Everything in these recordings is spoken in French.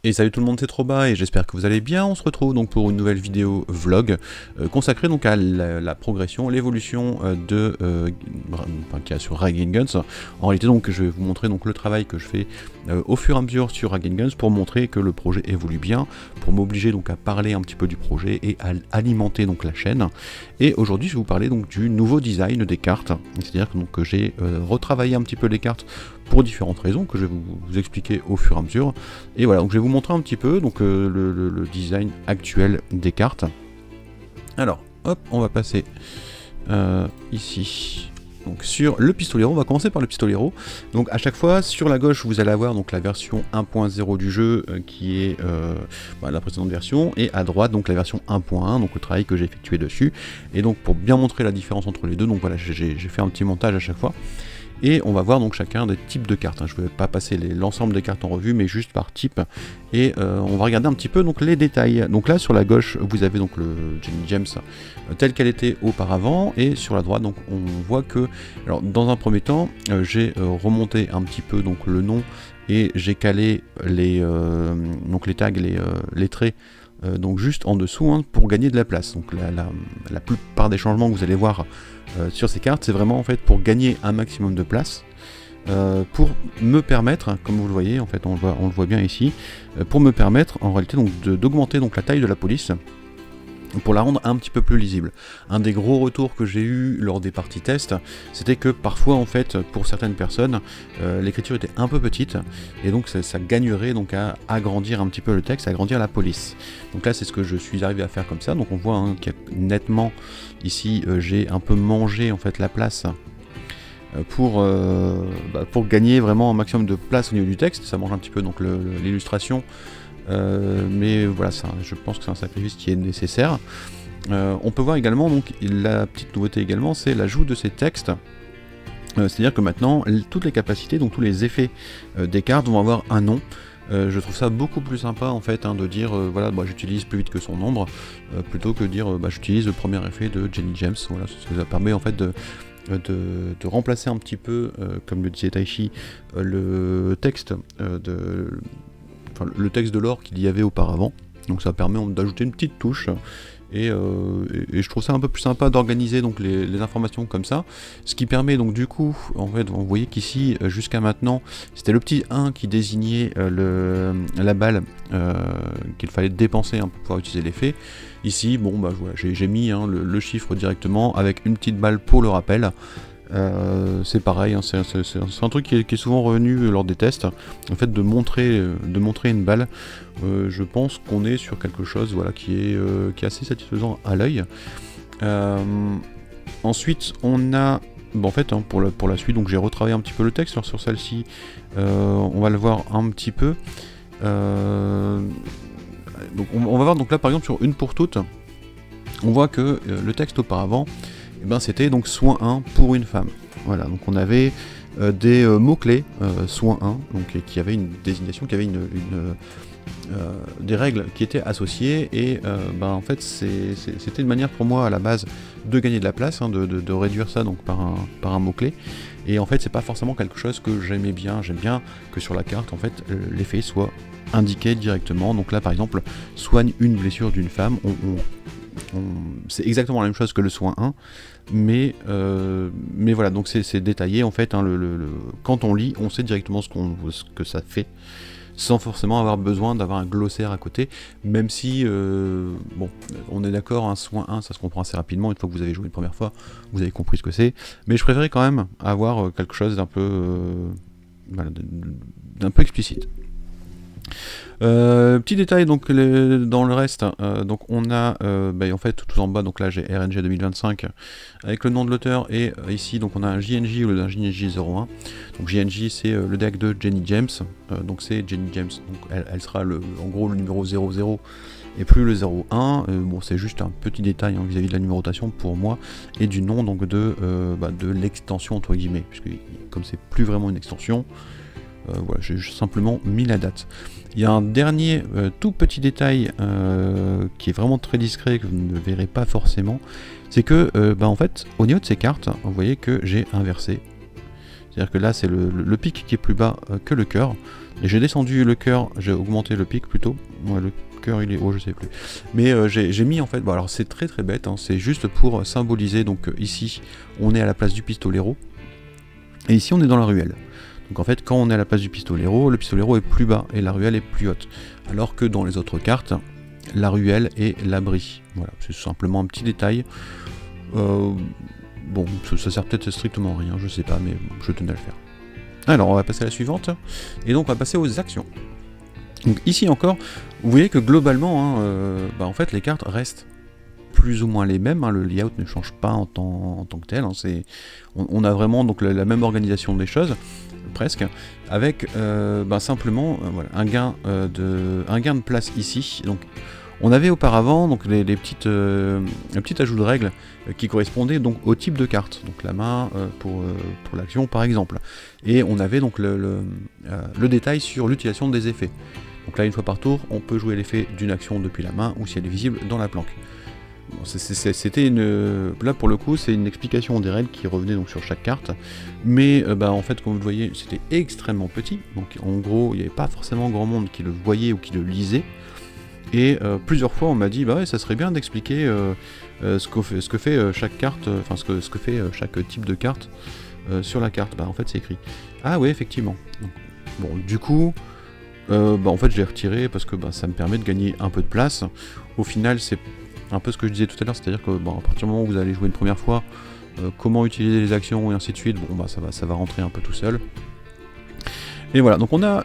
Et salut tout le monde, c'est Troba et j'espère que vous allez bien. On se retrouve donc pour une nouvelle vidéo vlog consacrée donc à la progression, l'évolution qu'il y a sur Rag & Guns. En réalité donc je vais vous montrer donc le travail que je fais au fur et à mesure sur Rag & Guns pour montrer que le projet évolue bien, pour m'obliger donc à parler un petit peu du projet et à alimenter donc la chaîne. Et aujourd'hui je vais vous parler donc du nouveau design des cartes, c'est-à-dire que j'ai retravaillé un petit peu les cartes pour différentes raisons que je vais vous expliquer au fur et à mesure. Et voilà, donc je vais vous montrer un petit peu donc, le design actuel des cartes. Alors, hop, on va passer ici. Donc sur le pistolero, on va commencer par le pistolero. Donc à chaque fois, sur la gauche, vous allez avoir donc la version 1.0 du jeu qui est la précédente version, et à droite donc la version 1.1, donc le travail que j'ai effectué dessus. Et donc pour bien montrer la différence entre les deux, donc voilà, j'ai fait un petit montage à chaque fois. Et on va voir donc chacun des types de cartes. Je ne vais pas passer l'ensemble des cartes en revue, mais juste par type. Et on va regarder un petit peu donc les détails. Donc là sur la gauche, vous avez donc le Jenny James telle qu'elle était auparavant. Et sur la droite, donc on voit que, alors dans un premier temps, j'ai remonté un petit peu donc le nom et j'ai calé les tags, les traits. Donc juste en dessous pour gagner de la place. Donc la plupart des changements que vous allez voir sur ces cartes, c'est vraiment en fait pour gagner un maximum de place, pour me permettre, comme vous le voyez, en fait on le voit bien ici, pour me permettre en réalité donc d'augmenter donc la taille de la police, pour la rendre un petit peu plus lisible. Un des gros retours que j'ai eu lors des parties tests, c'était que parfois en fait pour certaines personnes l'écriture était un peu petite et donc ça gagnerait donc à agrandir un petit peu le texte, à agrandir la police. Donc là c'est ce que je suis arrivé à faire comme ça. Donc on voit qu'il y a nettement ici j'ai un peu mangé en fait la place pour gagner vraiment un maximum de place au niveau du texte. Ça mange un petit peu donc l'illustration. Mais voilà, je pense que c'est un sacrifice qui est nécessaire. On peut voir également, donc la petite nouveauté également, c'est l'ajout de ces textes. C'est-à-dire que maintenant, toutes les capacités, donc tous les effets des cartes vont avoir un nom. Je trouve ça beaucoup plus sympa en fait de dire j'utilise plus vite que son nombre, plutôt que de dire j'utilise le premier effet de Jenny James. Voilà, ça permet en fait de remplacer un petit peu, comme le disait Taichi, le texte le texte de l'or qu'il y avait auparavant. Donc ça permet d'ajouter une petite touche et je trouve ça un peu plus sympa d'organiser donc les informations comme ça, ce qui permet donc du coup en fait vous voyez qu'ici jusqu'à maintenant c'était le petit 1 qui désignait la balle qu'il fallait dépenser pour pouvoir utiliser l'effet. Ici voilà, j'ai mis le chiffre directement avec une petite balle pour le rappel. C'est pareil, c'est un truc qui est souvent revenu lors des tests, en fait de montrer une balle. Je pense qu'on est sur quelque chose qui est assez satisfaisant à l'œil. Ensuite on a pour la suite, donc j'ai retravaillé un petit peu le texte sur celle-ci, on va le voir un petit peu. Donc on va voir donc là par exemple sur une pour toutes, on voit que le texte auparavant, c'était donc soin 1 pour une femme. Voilà, donc on avait des mots-clés, soin 1, donc qui avait une désignation, qui avait des règles qui étaient associées, et en fait c'était une manière pour moi à la base de gagner de la place, de réduire ça donc par un mot-clé. Et en fait c'est pas forcément quelque chose que j'aimais bien. J'aime bien que sur la carte en fait l'effet soit indiqué directement. Donc là par exemple soigne une blessure d'une femme, c'est exactement la même chose que le soin 1, mais voilà, donc c'est détaillé en fait, quand on lit, on sait directement ce que ça fait, sans forcément avoir besoin d'avoir un glossaire à côté, même si, on est d'accord, un soin 1, ça se comprend assez rapidement, une fois que vous avez joué une première fois, vous avez compris ce que c'est, mais je préférais quand même avoir quelque chose d'un peu explicite. Petit détail donc dans le reste, donc on a en fait tout en bas, donc là j'ai RNG 2025 avec le nom de l'auteur, et ici donc on a un JNJ ou un JNJ01. Donc JNJ c'est le deck de Jenny James, donc c'est Jenny James, donc elle sera en gros le numéro 00 et plus le 01. C'est juste un petit détail vis-à-vis de la numérotation pour moi et du nom donc de l'extension entre guillemets, puisque comme c'est plus vraiment une extension, voilà, j'ai simplement mis la date. Il y a un dernier tout petit détail qui est vraiment très discret, que vous ne verrez pas forcément, c'est que en fait au niveau de ces cartes, vous voyez que j'ai inversé. C'est-à-dire que là c'est le pic qui est plus bas que le cœur. Et j'ai descendu le cœur, j'ai augmenté le pic plutôt. Ouais, le cœur il est haut, je sais plus. Mais j'ai mis en fait, bon alors c'est très très bête, hein, c'est juste pour symboliser, donc ici on est à la place du pistolero, et ici on est dans la ruelle. Donc en fait quand on est à la place du pistolero, le pistolero est plus bas et la ruelle est plus haute. Alors que dans les autres cartes, la ruelle est l'abri. Voilà, c'est simplement un petit détail. Bon, ça sert peut-être strictement à rien, je sais pas, mais je tenais à le faire. Alors on va passer à la suivante, et donc on va passer aux actions. Donc ici encore, vous voyez que globalement, hein, en fait les cartes restent plus ou moins les mêmes, hein, le layout ne change pas en tant que tel, hein, on a vraiment donc la même organisation des choses, presque, avec simplement voilà, un gain de place ici. Donc on avait auparavant donc les petits ajouts de règles qui correspondaient donc au type de carte, donc la main pour l'action par exemple, et on avait donc le détail sur l'utilisation des effets. Donc là, une fois par tour, on peut jouer l'effet d'une action depuis la main ou si elle est visible dans la planque. Bon, c'était là pour le coup, c'est une explication des règles qui revenait donc sur chaque carte, mais en fait, comme vous le voyez, c'était extrêmement petit. Donc en gros, il n'y avait pas forcément grand monde qui le voyait ou qui le lisait. Et plusieurs fois, on m'a dit, bah ouais, ça serait bien d'expliquer ce que fait chaque carte, enfin ce que fait chaque type de carte sur la carte. Bah en fait, c'est écrit. Ah ouais, effectivement. Donc, bon, du coup. En fait je l'ai retiré parce que ça me permet de gagner un peu de place. Au final c'est un peu ce que je disais tout à l'heure, c'est à dire que à partir du moment où vous allez jouer une première fois, comment utiliser les actions et ainsi de suite, ça va rentrer un peu tout seul. Et voilà, donc on a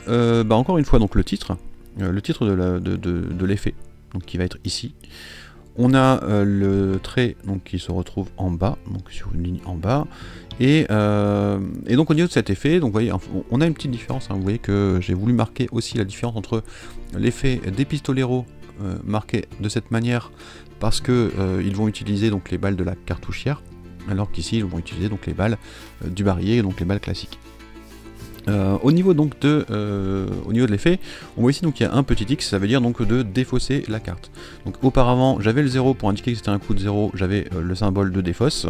encore une fois donc le titre de l'effet, donc qui va être ici. On a le trait donc, qui se retrouve en bas, donc sur une ligne en bas. Et donc au niveau de cet effet, donc, vous voyez, on a une petite différence. Hein, vous voyez que j'ai voulu marquer aussi la différence entre l'effet des pistoleros marqué de cette manière parce que ils vont utiliser donc les balles de la cartouchière, alors qu'ici ils vont utiliser donc les balles du barillet, donc les balles classiques. Au niveau de l'effet, on voit ici donc il y a un petit X, ça veut dire donc de défausser la carte. Donc auparavant j'avais le 0 pour indiquer que c'était un coup de 0, j'avais le symbole de défausse.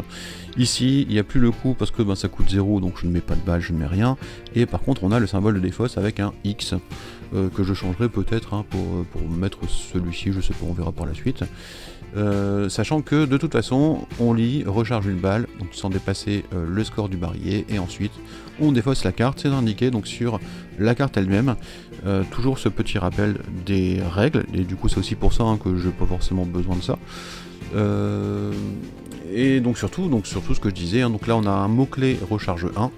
Ici il n'y a plus le coup parce que ça coûte 0, donc je ne mets pas de balle, je ne mets rien. Et par contre on a le symbole de défausse avec un X que je changerai peut-être hein, pour mettre celui-ci, je sais pas, on verra par la suite. Sachant que de toute façon on lit, recharge une balle, donc sans dépasser le score du barillet, et ensuite on défausse la carte, c'est indiqué donc sur la carte elle-même. Toujours ce petit rappel des règles, et du coup c'est aussi pour ça hein, que je n'ai pas forcément besoin de ça. Et donc surtout ce que je disais, hein, donc là on a un mot-clé recharge 1,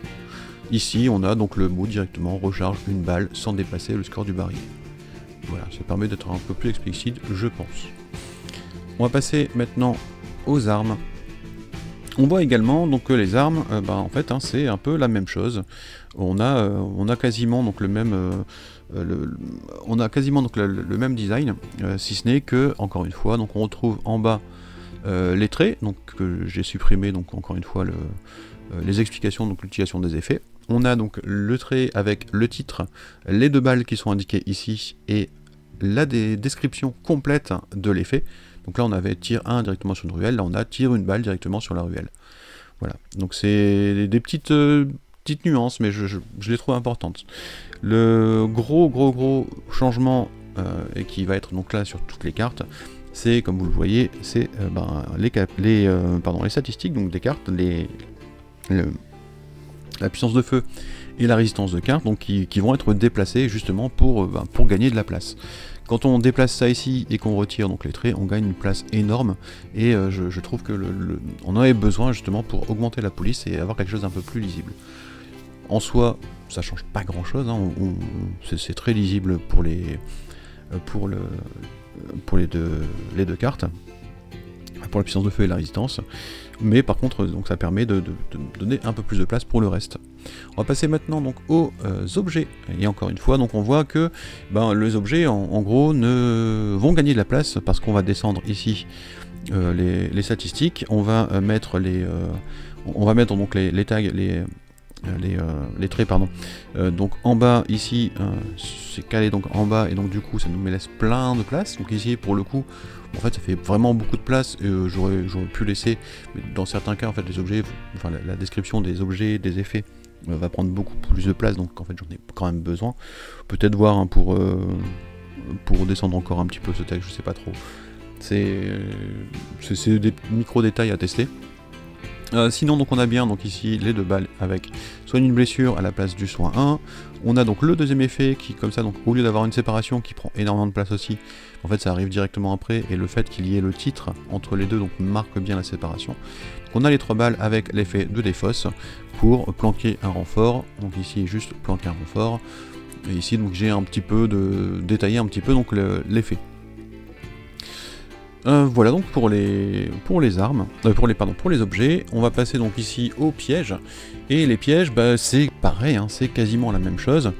ici on a donc le mot directement recharge une balle sans dépasser le score du barillet. Voilà, ça permet d'être un peu plus explicite je pense. On va passer maintenant aux armes. On voit également donc que les armes, en fait, hein, c'est un peu la même chose. On a quasiment donc le même, le même design, si ce n'est que encore une fois, donc on retrouve en bas les traits, donc que j'ai supprimé donc encore une fois les explications, donc l'utilisation des effets. On a donc le trait avec le titre, les deux balles qui sont indiquées ici et la description complète de l'effet. Donc là on avait tir 1 directement sur une ruelle, là on a tir une balle directement sur la ruelle. Voilà, donc c'est des petites nuances, mais je les trouve importantes. Le gros changement, et qui va être donc là sur toutes les cartes, c'est comme vous le voyez, c'est les statistiques donc des cartes, la puissance de feu et la résistance de carte, donc qui vont être déplacées justement pour gagner de la place. Quand on déplace ça ici et qu'on retire donc les traits, on gagne une place énorme, et je trouve que on en avait besoin justement pour augmenter la police et avoir quelque chose d'un peu plus lisible. En soi, ça change pas grand chose, hein, c'est très lisible pour les deux cartes, pour la puissance de feu et la résistance, mais par contre donc ça permet de donner un peu plus de place pour le reste. On va passer maintenant donc aux objets, et encore une fois donc on voit que les objets en gros vont gagner de la place parce qu'on va descendre ici les statistiques, on va mettre donc les tags, les traits pardon, donc en bas ici c'est calé donc en bas, et donc du coup ça nous laisse plein de place. Donc ici pour le coup en fait ça fait vraiment beaucoup de place, et j'aurais pu laisser, mais dans certains cas en fait les objets, enfin la description des objets, des effets va prendre beaucoup plus de place, donc en fait j'en ai quand même besoin. Peut-être voir hein, pour descendre encore un petit peu ce texte, je sais pas trop. C'est des micro-détails à tester. Sinon donc on a bien donc ici les 2 balles avec soigne une blessure à la place du soin 1. On a donc le deuxième effet qui comme ça, donc au lieu d'avoir une séparation qui prend énormément de place aussi, en fait ça arrive directement après, et le fait qu'il y ait le titre entre les deux donc marque bien la séparation. Donc on a les 3 balles avec l'effet de défausse pour planquer un renfort, donc ici juste planquer un renfort, et ici donc j'ai un petit peu détaillé un petit peu donc l'effet. Voilà donc pour les armes, pour les objets. On va passer donc ici aux pièges, et les pièges bah, c'est pareil, hein, c'est quasiment la même chose.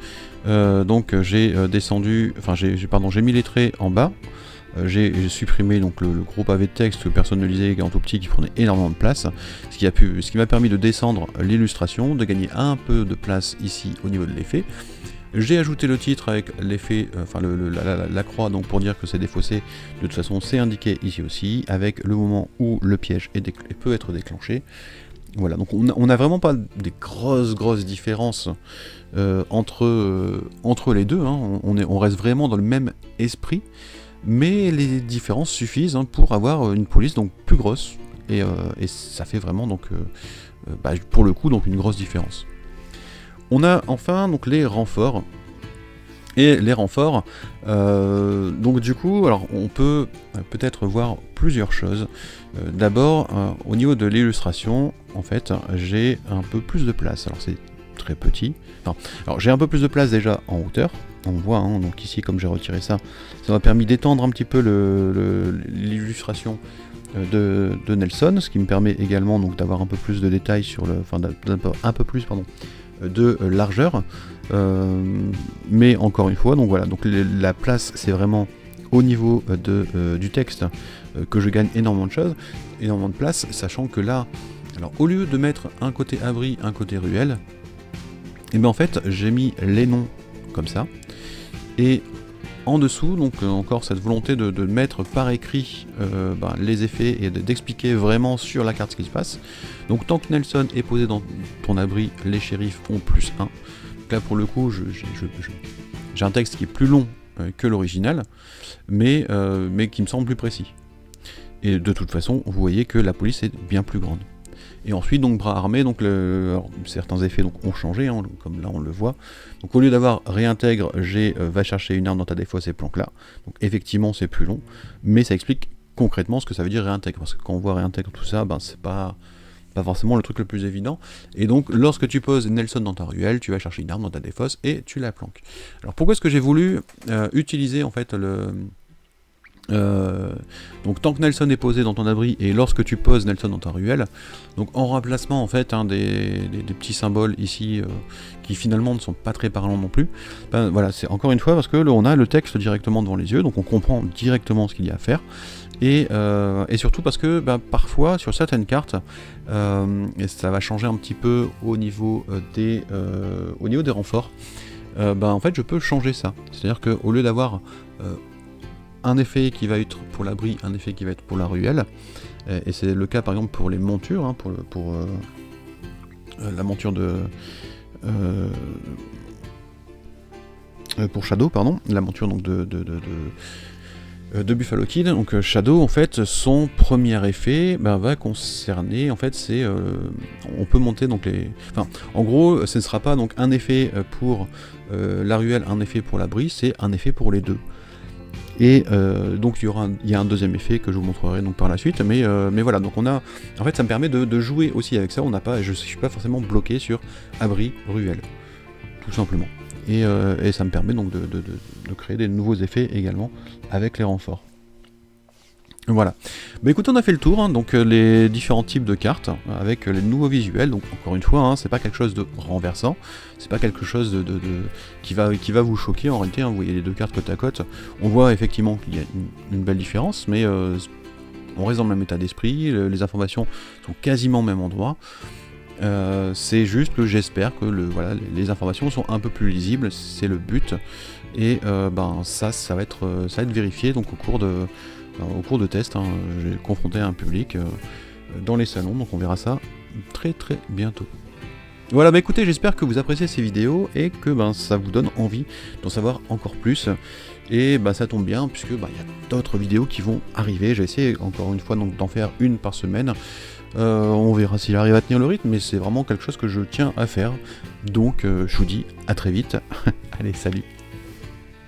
Donc j'ai j'ai mis les traits en bas, j'ai supprimé donc le gros pavé de texte que personne ne lisait en tout petit qui prenait énormément de place, ce qui m'a permis de descendre l'illustration, de gagner un peu de place ici au niveau de l'effet. J'ai ajouté le titre avec l'effet, la croix, donc pour dire que c'est défaussé. De toute façon, c'est indiqué ici aussi, avec le moment où le piège peut être déclenché. Voilà, donc on n'a vraiment pas des grosses différences entre les deux. Hein. On reste vraiment dans le même esprit, mais les différences suffisent hein, pour avoir une police donc plus grosse, et ça fait vraiment donc pour le coup donc une grosse différence. On a enfin donc les renforts. Et les renforts, donc du coup, alors on peut peut-être voir plusieurs choses. D'abord, au niveau de l'illustration, en fait, j'ai un peu plus de place. Alors c'est très petit. Enfin, alors j'ai un peu plus de place déjà en hauteur. On voit, hein, donc ici, comme j'ai retiré ça, ça m'a permis d'étendre un petit peu l'illustration de Nelson, ce qui me permet également donc d'avoir un peu plus de détails sur un peu plus de largeur, mais encore une fois donc voilà, donc la place c'est vraiment au niveau du texte que je gagne énormément de place, sachant que là, alors au lieu de mettre un côté abri, un côté ruelle, et bien en fait j'ai mis les noms comme ça, et en dessous, donc encore cette volonté de mettre par écrit les effets et d'expliquer vraiment sur la carte ce qui se passe. Donc tant que Nelson est posé dans ton abri, les shérifs ont +1. Donc là pour le coup, j'ai un texte qui est plus long que l'original, mais qui me semble plus précis. Et de toute façon, vous voyez que la police est bien plus grande. Et ensuite, donc bras armés, donc certains effets donc, ont changé, hein, comme là on le voit. Donc au lieu d'avoir réintègre, j'ai va chercher une arme dans ta défausse et planque là. Donc effectivement c'est plus long, mais ça explique concrètement ce que ça veut dire réintègre. Parce que quand on voit réintègre tout ça, c'est pas forcément le truc le plus évident. Et donc lorsque tu poses Nelson dans ta ruelle, tu vas chercher une arme dans ta défausse et tu la planques. Alors pourquoi est-ce que j'ai voulu utiliser en fait donc tant que Nelson est posé dans ton abri et lorsque tu poses Nelson dans ta ruelle, donc en remplacement en fait des petits symboles ici qui finalement ne sont pas très parlants non plus, voilà, c'est encore une fois parce que on a le texte directement devant les yeux, donc on comprend directement ce qu'il y a à faire, et surtout parce que parfois sur certaines cartes, et ça va changer un petit peu au niveau des renforts, en fait je peux changer ça, c'est-à-dire qu'au lieu d'avoir un effet qui va être pour l'abri, un effet qui va être pour la ruelle, et c'est le cas par exemple pour les montures, hein, pour la monture de pour Shadow, pardon, la monture donc de Buffalo Kid. Donc Shadow en fait son premier effet va concerner en fait c'est on peut monter donc en gros ce ne sera pas donc un effet pour la ruelle, un effet pour l'abri, c'est un effet pour les deux. Et donc il y a un deuxième effet que je vous montrerai donc par la suite, mais voilà, donc on a, en fait ça me permet de jouer aussi avec ça, je suis pas forcément bloqué sur abri, ruelle, tout simplement. Et ça me permet donc de créer des nouveaux effets également avec les renforts. Voilà. Écoutez, on a fait le tour, hein, donc les différents types de cartes avec les nouveaux visuels. Donc encore une fois, hein, c'est pas quelque chose de renversant, c'est pas quelque chose qui va vous choquer en réalité. Hein, vous voyez les deux cartes côte à côte, on voit effectivement qu'il y a une belle différence, mais on reste dans le même état d'esprit, les informations sont quasiment au même endroit. C'est juste que j'espère que les informations sont un peu plus lisibles, c'est le but, et ça va être vérifié donc au cours de tests, hein. J'ai confronté un public dans les salons, donc on verra ça très très bientôt. Voilà, bah écoutez, j'espère que vous appréciez ces vidéos et que ça vous donne envie d'en savoir encore plus. Et ça tombe bien puisque y a d'autres vidéos qui vont arriver. J'ai essayé encore une fois donc d'en faire une par semaine. On verra s'il arrive à tenir le rythme, mais c'est vraiment quelque chose que je tiens à faire. Donc je vous dis à très vite. Allez, salut.